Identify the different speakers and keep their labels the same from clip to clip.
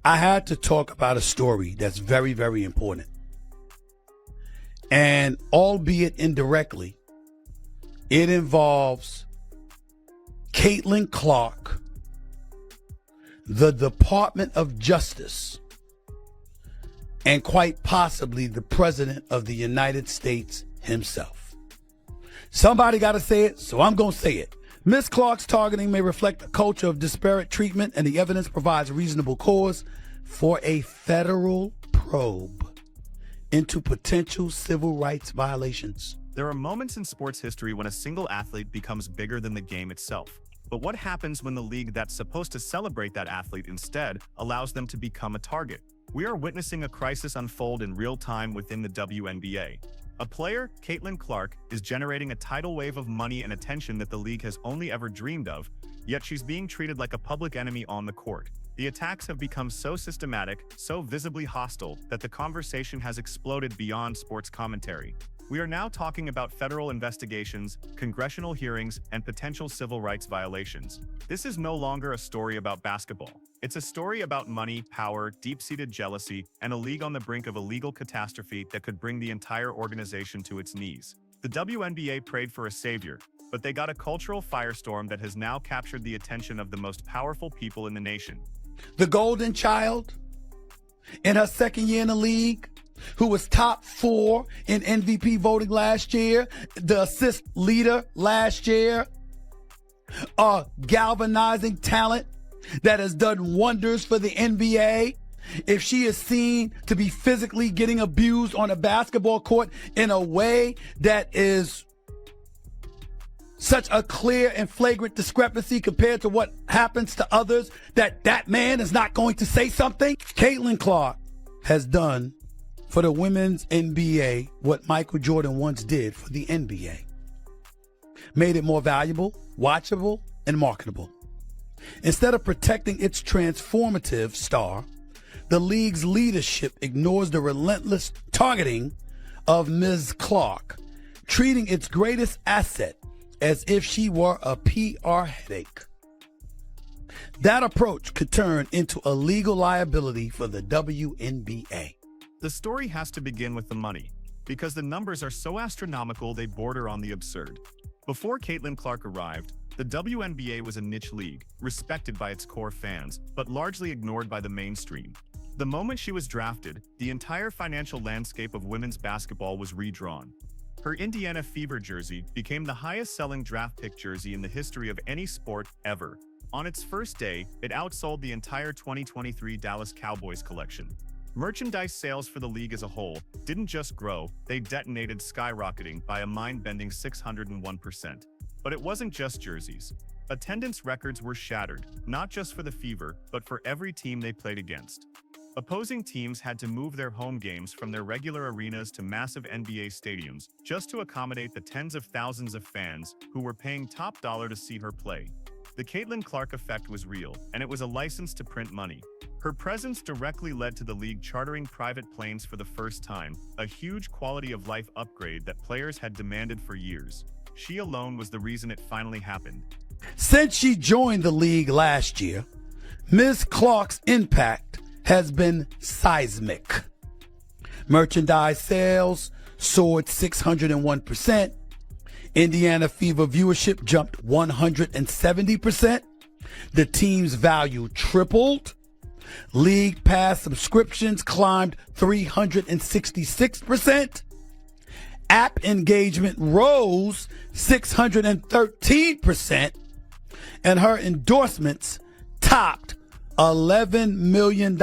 Speaker 1: I had to talk about a story that's very, very important. And albeit indirectly, it involves Caitlin Clark, the Department of Justice, and quite possibly the President of the United States himself. Somebody got to say it, so I'm going to say it. Ms. Clark's targeting may reflect a culture of disparate treatment, and the evidence provides reasonable cause for a federal probe into potential civil rights violations.
Speaker 2: There are moments in sports history when a single athlete becomes bigger than the game itself. But what happens when the league that's supposed to celebrate that athlete instead allows them to become a target? We are witnessing a crisis unfold in real time within the WNBA. A player, Caitlin Clark, is generating a tidal wave of money and attention that the league has only ever dreamed of, yet she's being treated like a public enemy on the court. The attacks have become so systematic, so visibly hostile, that the conversation has exploded beyond sports commentary. We are now talking about federal investigations, congressional hearings, and potential civil rights violations. This is no longer a story about basketball. It's a story about money, power, deep-seated jealousy, and a league on the brink of a legal catastrophe that could bring the entire organization to its knees. The WNBA prayed for a savior, but they got a cultural firestorm that has now captured the attention of the most powerful people in the nation.
Speaker 1: The golden child, in her second year in the league, who was top 4 in MVP voting last year, the assist leader last year, a galvanizing talent that has done wonders for the NBA. If she is seen to be physically getting abused on a basketball court in a way that is such a clear and flagrant discrepancy compared to what happens to others, that man is not going to say something. Caitlin Clark has done for the women's NBA what Michael Jordan once did for the NBA. Made it more valuable, watchable, and marketable. Instead of protecting its transformative star, the league's leadership ignores the relentless targeting of Ms. Clark, treating its greatest asset as if she were a PR headache. That approach could turn into a legal liability for the WNBA.
Speaker 2: The story has to begin with the money, because the numbers are so astronomical they border on the absurd. Before Caitlin Clark arrived, the WNBA was a niche league, respected by its core fans, but largely ignored by the mainstream. The moment she was drafted, the entire financial landscape of women's basketball was redrawn. Her Indiana Fever jersey became the highest-selling draft pick jersey in the history of any sport ever. On its first day, it outsold the entire 2023 Dallas Cowboys collection. Merchandise sales for the league as a whole didn't just grow, they detonated, skyrocketing by a mind-bending 601%. But it wasn't just jerseys. Attendance records were shattered, not just for the Fever, but for every team they played against. Opposing teams had to move their home games from their regular arenas to massive NBA stadiums just to accommodate the tens of thousands of fans who were paying top dollar to see her play. The Caitlin Clark effect was real, and it was a license to print money. Her presence directly led to the league chartering private planes for the first time, a huge quality-of-life upgrade that players had demanded for years. She alone was the reason it finally happened.
Speaker 1: Since she joined the league last year, Ms. Clark's impact has been seismic. Merchandise sales soared 601%. Indiana Fever viewership jumped 170%. The team's value tripled. League Pass subscriptions climbed 366%. App engagement rose 613%. And her endorsements topped $11 million.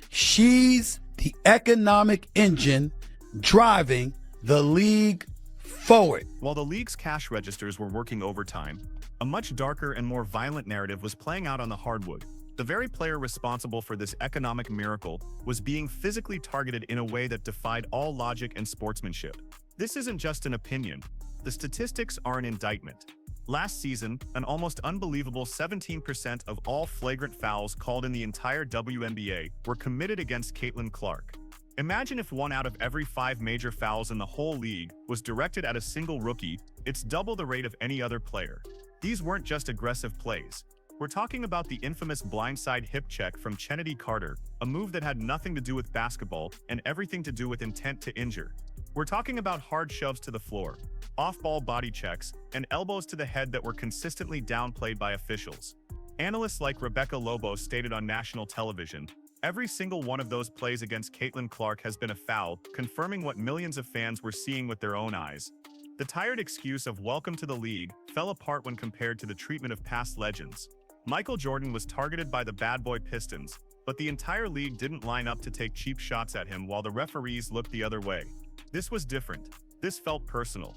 Speaker 1: She's the economic engine driving the league forward.
Speaker 2: While the league's cash registers were working overtime, a much darker and more violent narrative was playing out on the hardwood. The very player responsible for this economic miracle was being physically targeted in a way that defied all logic and sportsmanship. This isn't just an opinion. The statistics are an indictment. Last season, an almost unbelievable 17% of all flagrant fouls called in the entire WNBA were committed against Caitlin Clark. Imagine if 1 out of every 5 major fouls in the whole league was directed at a single rookie. It's double the rate of any other player. These weren't just aggressive plays. We're talking about the infamous blindside hip check from Kennedy Carter, a move that had nothing to do with basketball and everything to do with intent to injure. We're talking about hard shoves to the floor, off-ball body checks, and elbows to the head that were consistently downplayed by officials. Analysts like Rebecca Lobo stated on national television, "Every single one of those plays against Caitlin Clark has been a foul, confirming what millions of fans were seeing with their own eyes." The tired excuse of "welcome to the league" fell apart when compared to the treatment of past legends. Michael Jordan was targeted by the bad boy Pistons, but the entire league didn't line up to take cheap shots at him while the referees looked the other way. This was different. This felt personal.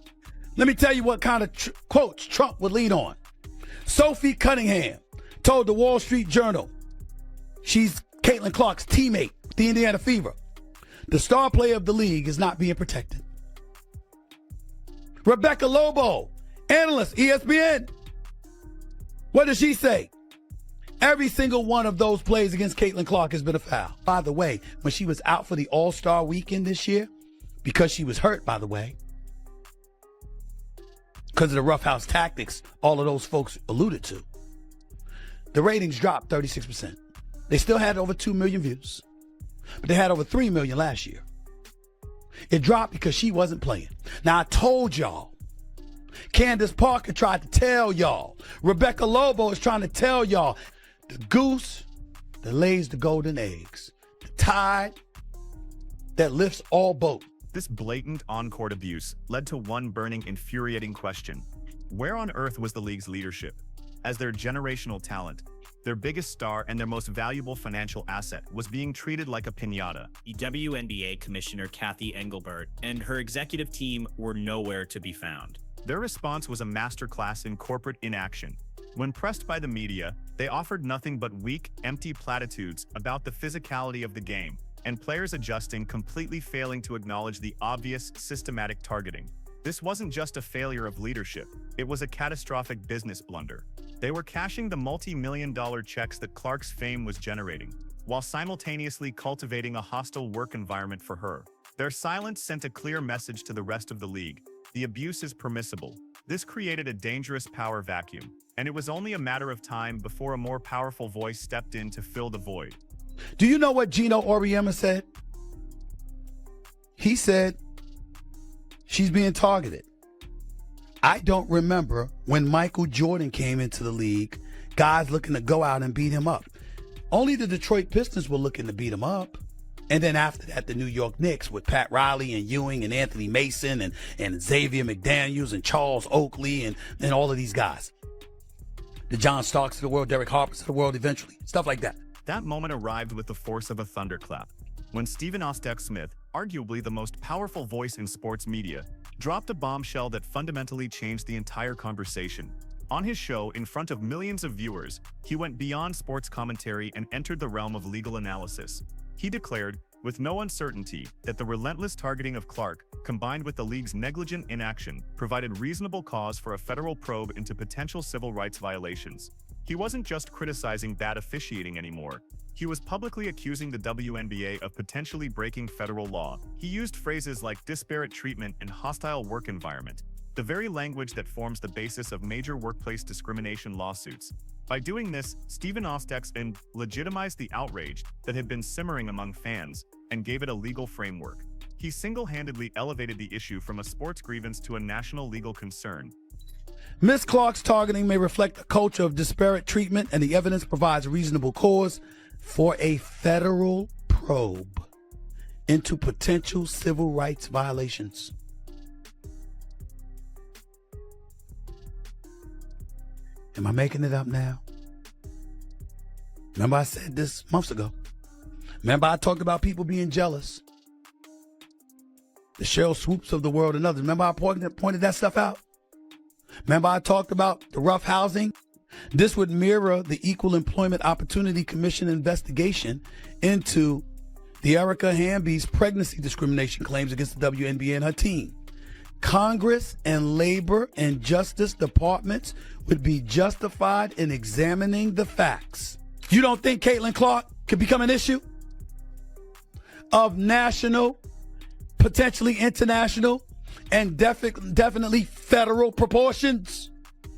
Speaker 1: Let me tell you what kind of quotes Trump would lead on. Sophie Cunningham told the Wall Street Journal, she's Caitlin Clark's teammate, the Indiana Fever, the star player of the league is not being protected. Rebecca Lobo, analyst, ESPN. What does she say? Every single one of those plays against Caitlin Clark has been a foul. By the way, when she was out for the All-Star weekend this year, because she was hurt, by the way, because of the roughhouse tactics all of those folks alluded to, the ratings dropped 36%. They still had over 2 million views, but they had over 3 million last year. It dropped because she wasn't playing. Now, I told y'all, Candace Parker tried to tell y'all, Rebecca Lobo is trying to tell y'all, the goose that lays the golden eggs, the tide that lifts all boats.
Speaker 2: This blatant on-court abuse led to one burning, infuriating question. Where on earth was the league's leadership? As their generational talent, their biggest star and their most valuable financial asset was being treated like a piñata.
Speaker 3: The WNBA Commissioner Kathy Engelbert and her executive team were nowhere to be found.
Speaker 2: Their response was a masterclass in corporate inaction. When pressed by the media, they offered nothing but weak, empty platitudes about the physicality of the game, and players adjusting, completely failing to acknowledge the obvious, systematic targeting. This wasn't just a failure of leadership, it was a catastrophic business blunder. They were cashing the multi-million-dollar checks that Clark's fame was generating, while simultaneously cultivating a hostile work environment for her. Their silence sent a clear message to the rest of the league: the abuse is permissible. This created a dangerous power vacuum, and it was only a matter of time before a more powerful voice stepped in to fill the void.
Speaker 1: Do you know what Gino Auriemma said? He said, she's being targeted. I don't remember when Michael Jordan came into the league, guys looking to go out and beat him up. Only the Detroit Pistons were looking to beat him up. And then after that, the New York Knicks with Pat Riley and Ewing and Anthony Mason and Xavier McDaniels and Charles Oakley and all of these guys. The John Starks of the world, Derek Harpers of the world eventually, stuff like that.
Speaker 2: That moment arrived with the force of a thunderclap, when Stephen Smith, arguably the most powerful voice in sports media, dropped a bombshell that fundamentally changed the entire conversation. On his show, in front of millions of viewers, he went beyond sports commentary and entered the realm of legal analysis. He declared, with no uncertainty, that the relentless targeting of Clark, combined with the league's negligent inaction, provided reasonable cause for a federal probe into potential civil rights violations. He wasn't just criticizing bad officiating anymore. He was publicly accusing the WNBA of potentially breaking federal law. He used phrases like disparate treatment and hostile work environment, the very language that forms the basis of major workplace discrimination lawsuits. By doing this, Stephen Ostexman legitimized the outrage that had been simmering among fans and gave it a legal framework. He single-handedly elevated the issue from a sports grievance to a national legal concern.
Speaker 1: Ms. Clark's targeting may reflect a culture of disparate treatment, and the evidence provides reasonable cause for a federal probe into potential civil rights violations. Am I making it up now? Remember I said this months ago. Remember I talked about people being jealous. The Cheryl Swoops of the world and others. Remember I pointed that stuff out? Remember I talked about the rough housing? This would mirror the Equal Employment Opportunity Commission investigation into the Erica Hamby's pregnancy discrimination claims against the WNBA and her team. Congress and Labor and Justice Departments would be justified in examining the facts. You don't think Caitlin Clark could become an issue of national, potentially international, and definitely federal proportions?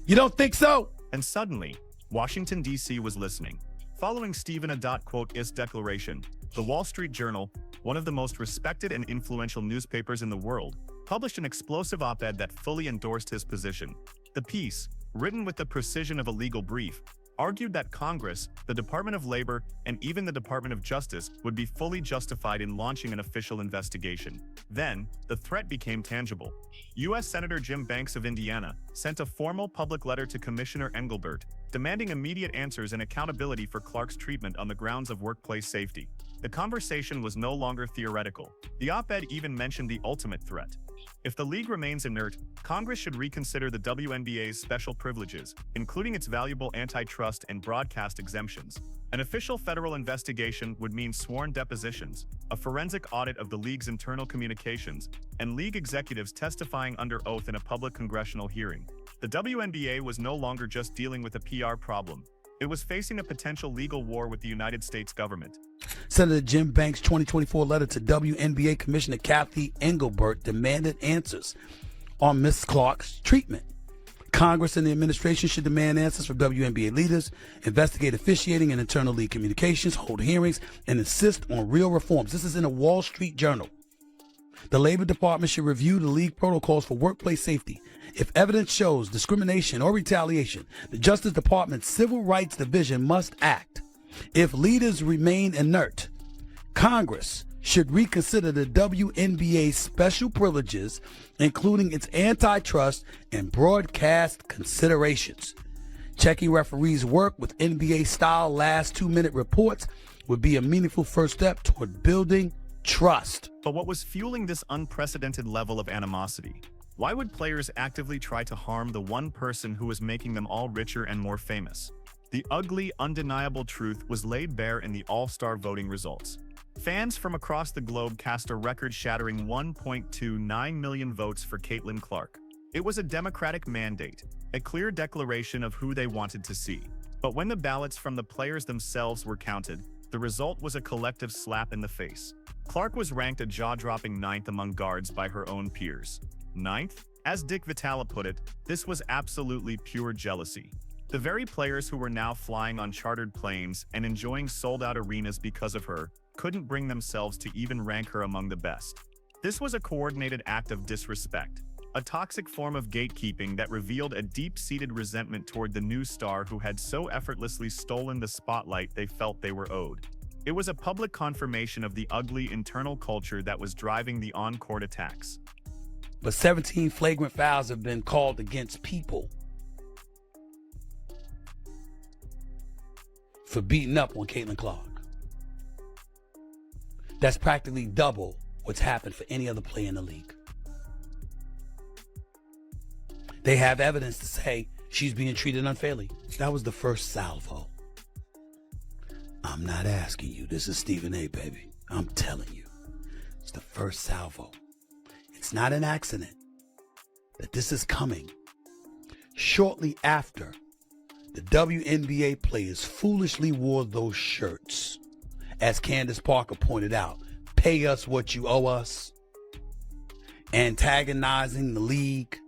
Speaker 1: You don't think so?
Speaker 2: And suddenly, Washington, D.C. was listening. Following Stephen A.'s declaration, the Wall Street Journal, one of the most respected and influential newspapers in the world, published an explosive op-ed that fully endorsed his position. The piece, written with the precision of a legal brief, argued that Congress, the Department of Labor, and even the Department of Justice would be fully justified in launching an official investigation. Then, the threat became tangible. U.S. Senator Jim Banks of Indiana sent a formal public letter to Commissioner Engelbert, demanding immediate answers and accountability for Clark's treatment on the grounds of workplace safety. The conversation was no longer theoretical. The op-ed even mentioned the ultimate threat. If the league remains inert, Congress should reconsider the WNBA's special privileges, including its valuable antitrust and broadcast exemptions. An official federal investigation would mean sworn depositions, a forensic audit of the league's internal communications, and league executives testifying under oath in a public congressional hearing. The WNBA was no longer just dealing with a PR problem. It was facing a potential legal war with the United States government.
Speaker 1: Senator Jim Banks' 2024 letter to WNBA Commissioner Kathy Engelbert demanded answers on Ms. Clark's treatment. Congress and the administration should demand answers from WNBA leaders, investigate officiating and internal league communications, hold hearings, and insist on real reforms. This is in a Wall Street Journal. The Labor Department should review the league protocols for workplace safety. If evidence shows discrimination or retaliation, the Justice Department's Civil Rights Division must act. If leaders remain inert, Congress should reconsider the WNBA's special privileges, including its antitrust and broadcast considerations. Checking referees' work with NBA-style last 2-minute reports would be a meaningful first step toward building trust.
Speaker 2: But what was fueling this unprecedented level of animosity? Why would players actively try to harm the one person who was making them all richer and more famous? The ugly, undeniable truth was laid bare in the All-Star voting results. Fans from across the globe cast a record-shattering 1.29 million votes for Caitlin Clark. It was a democratic mandate, a clear declaration of who they wanted to see. But when the ballots from the players themselves were counted, the result was a collective slap in the face. Clark was ranked a jaw-dropping 9th among guards by her own peers. 9th? As Dick Vitale put it, this was absolutely pure jealousy. The very players who were now flying on chartered planes and enjoying sold-out arenas because of her couldn't bring themselves to even rank her among the best. This was a coordinated act of disrespect, a toxic form of gatekeeping that revealed a deep-seated resentment toward the new star who had so effortlessly stolen the spotlight they felt they were owed. It was a public confirmation of the ugly internal culture that was driving the on-court attacks.
Speaker 1: But 17 flagrant fouls have been called against people for beating up on Caitlin Clark. That's practically double what's happened for any other player in the league. They have evidence to say she's being treated unfairly. That was the first salvo. I'm not asking you. This is Stephen A., baby. I'm telling you. It's the first salvo. It's not an accident that this is coming shortly after the WNBA players foolishly wore those shirts. As Candace Parker pointed out, pay us what you owe us, antagonizing the league,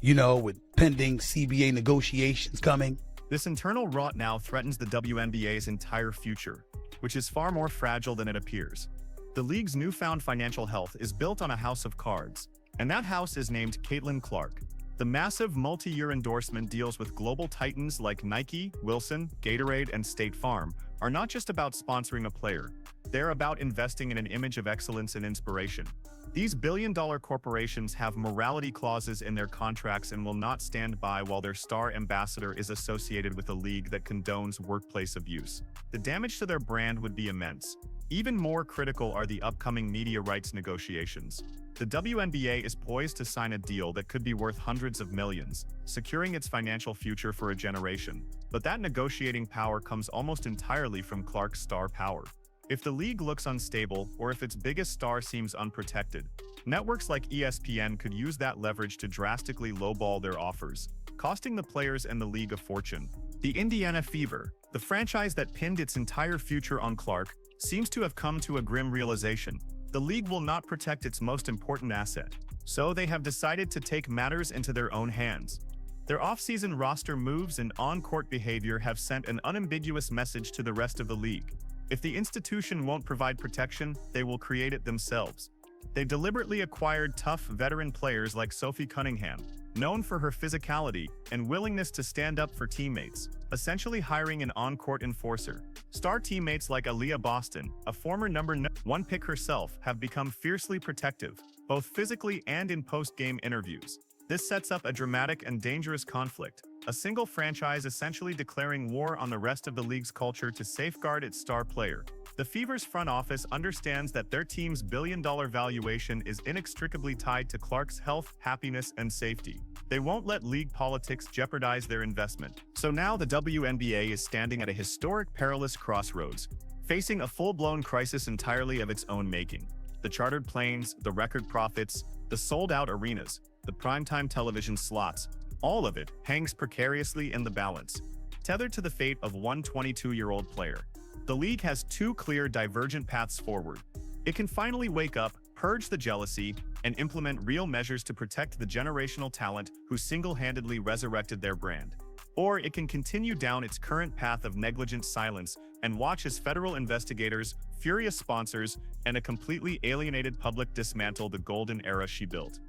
Speaker 1: with pending CBA negotiations coming.
Speaker 2: This internal rot now threatens the WNBA's entire future, which is far more fragile than it appears. The league's newfound financial health is built on a house of cards, and that house is named Caitlin Clark. The massive multi-year endorsement deals with global titans like Nike, Wilson, Gatorade, and State Farm are not just about sponsoring a player. They're about investing in an image of excellence and inspiration. These billion-dollar corporations have morality clauses in their contracts and will not stand by while their star ambassador is associated with a league that condones workplace abuse. The damage to their brand would be immense. Even more critical are the upcoming media rights negotiations. The WNBA is poised to sign a deal that could be worth hundreds of millions, securing its financial future for a generation. But that negotiating power comes almost entirely from Clark's star power. If the league looks unstable, or if its biggest star seems unprotected, networks like ESPN could use that leverage to drastically lowball their offers, costing the players and the league a fortune. The Indiana Fever, the franchise that pinned its entire future on Clark, seems to have come to a grim realization. The league will not protect its most important asset, so they have decided to take matters into their own hands. Their off-season roster moves and on-court behavior have sent an unambiguous message to the rest of the league. If the institution won't provide protection, they will create it themselves. They deliberately acquired tough veteran players like Sophie Cunningham, known for her physicality and willingness to stand up for teammates, essentially hiring an on-court enforcer. Star teammates like Aaliyah Boston, a former #1 pick herself, have become fiercely protective, both physically and in post-game interviews. This sets up a dramatic and dangerous conflict, a single franchise essentially declaring war on the rest of the league's culture to safeguard its star player. The Fever's front office understands that their team's billion-dollar valuation is inextricably tied to Clark's health, happiness, and safety. They won't let league politics jeopardize their investment. So now the WNBA is standing at a historic, perilous crossroads, facing a full-blown crisis entirely of its own making. The chartered planes, the record profits, the sold-out arenas, the primetime television slots, all of it hangs precariously in the balance, tethered to the fate of one 22-year-old player. The league has two clear, divergent paths forward. It can finally wake up, purge the jealousy, and implement real measures to protect the generational talent who single-handedly resurrected their brand. Or it can continue down its current path of negligent silence and watch as federal investigators, furious sponsors, and a completely alienated public dismantle the golden era she built.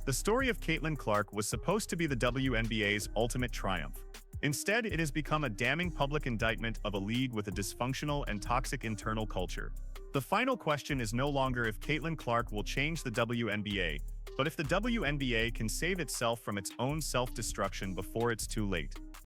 Speaker 2: The story of Caitlin Clark was supposed to be the WNBA's ultimate triumph. Instead, it has become a damning public indictment of a league with a dysfunctional and toxic internal culture. The final question is no longer if Caitlin Clark will change the WNBA, but if the WNBA can save itself from its own self-destruction before it's too late.